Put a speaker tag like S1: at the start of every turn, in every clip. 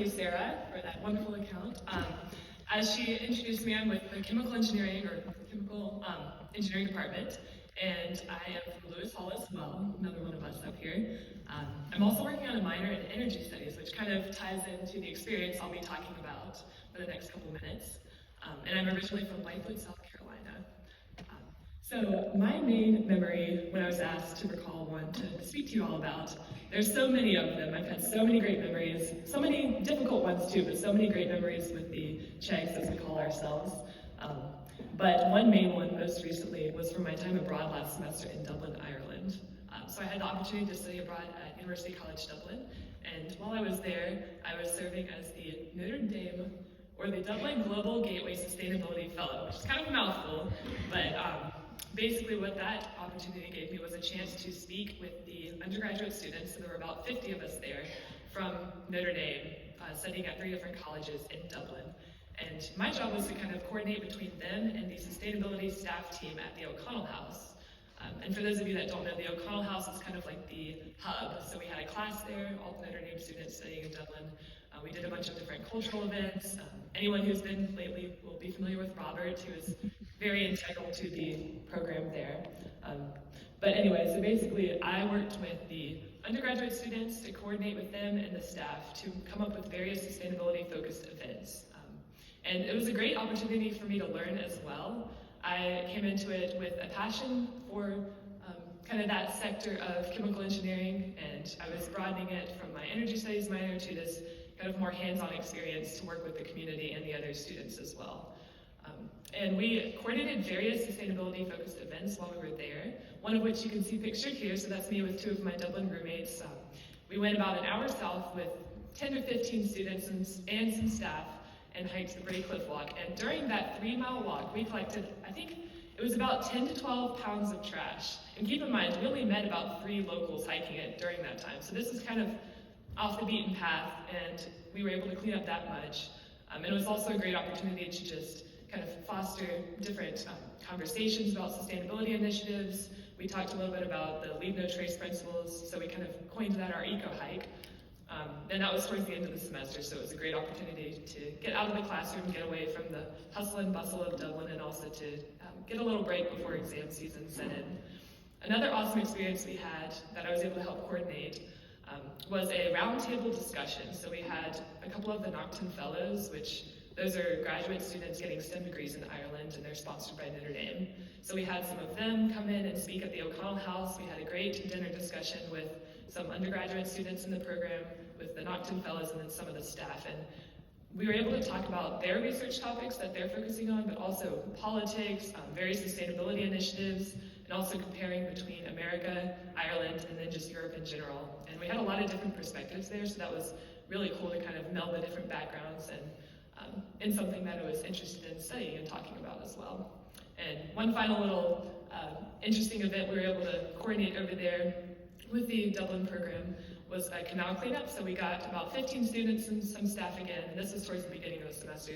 S1: you, Sarah, for that wonderful account. As she introduced me, I'm with the Chemical Engineering Department, and I am from Lewis Hall as well, another one of us up here. I'm also working on a minor in energy studies, which kind of ties into the experience I'll be talking about for the next couple minutes. And I'm originally from Lakewood, South Carolina. So my main memory when I was asked to recall one to speak to you all about, there's so many of them. I've had so many great memories, so many difficult ones too, but so many great memories with the Chegs, as we call ourselves. But one main one most recently was from my time abroad last semester in Dublin, Ireland. So I had the opportunity to study abroad at University College Dublin, and while I was there, I was serving as the Notre Dame, or the Dublin Global Gateway Sustainability Fellow, which is kind of a mouthful, but basically what that opportunity gave me was a chance to speak with the undergraduate students, so there were about 50 of us there, from Notre Dame, studying at 3 different colleges in Dublin. And my job was to kind of coordinate between them and the sustainability staff team at the O'Connell House. And for those of you that don't know, the O'Connell House is kind of like the hub. So we had a class there, all Notre Dame students studying in Dublin. We did a bunch of different cultural events. Anyone who's been lately will be familiar with Robert, who is very integral to the program there. But anyway, so basically I worked with the undergraduate students to coordinate with them and the staff to come up with various sustainability focused events. And it was a great opportunity for me to learn as well. I came into it with a passion for kind of that sector of chemical engineering, and I was broadening it from my energy studies minor to this kind of more hands-on experience to work with the community and the other students as well. And we coordinated various sustainability-focused events while we were there, one of which you can see pictured here, so that's me with 2 of my Dublin roommates. We went about an hour south with 10 to 15 students and some staff and hiked the Bray Cliff Walk. And during that 3-mile walk, we collected, I think it was about 10 to 12 pounds of trash. And keep in mind, we only met about 3 locals hiking it during that time. So this is kind of off the beaten path, and we were able to clean up that much. And it was also a great opportunity to just kind of foster different conversations about sustainability initiatives. We talked a little bit about the Leave No Trace principles, so we kind of coined that our eco-hike. And that was towards the end of the semester, so it was a great opportunity to get out of the classroom, get away from the hustle and bustle of Dublin, and also to get a little break before exam season set in. Another awesome experience we had that I was able to help coordinate was a roundtable discussion. So we had a couple of the Nocton Fellows, which those are graduate students getting STEM degrees in Ireland, and they're sponsored by Notre Dame. So we had some of them come in and speak at the O'Connell House. We had a great dinner discussion with some undergraduate students in the program, with the Nocton Fellows, and then some of the staff. And we were able to talk about their research topics that they're focusing on, but also politics, various sustainability initiatives, and also comparing between America, Ireland, and then just Europe in general. And we had a lot of different perspectives there, so that was really cool to kind of meld the different backgrounds and in something that I was interested in studying and talking about as well. And one final little interesting event we were able to coordinate over there with the Dublin program was a canal cleanup. So we got about 15 students and some staff again, and this was towards the beginning of the semester,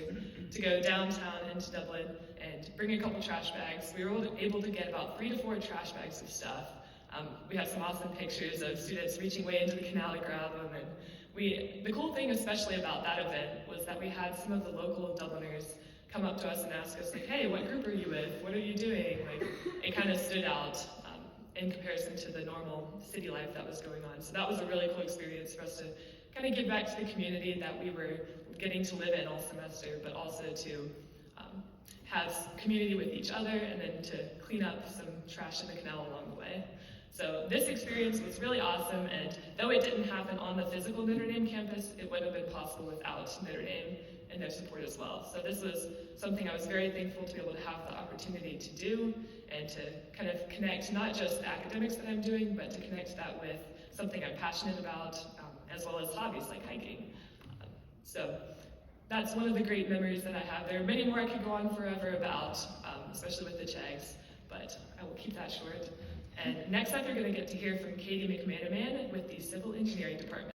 S1: to go downtown into Dublin and bring a couple trash bags. We were able to get about 3 to 4 trash bags of stuff. We had some awesome pictures of students reaching way into the canal to grab them. And the cool thing especially about that event was that we had some of the local Dubliners come up to us and ask us, like, hey, what group are you with? What are you doing? Like, it kind of stood out in comparison to the normal city life that was going on. So that was a really cool experience for us to kind of give back to the community that we were getting to live in all semester, but also to have community with each other, and then to clean up some trash in the canal along the way. So this experience was really awesome, and though it didn't happen on the physical Notre Dame campus, it would have been possible without Notre Dame and their support as well. So this was something I was very thankful to be able to have the opportunity to do, and to kind of connect not just the academics that I'm doing, but to connect that with something I'm passionate about, as well as hobbies like hiking. So that's one of the great memories that I have. There are many more I could go on forever about, especially with the Chegs, but I will keep that short. And next up, you're going to get to hear from Katie McManaman with the Civil Engineering Department.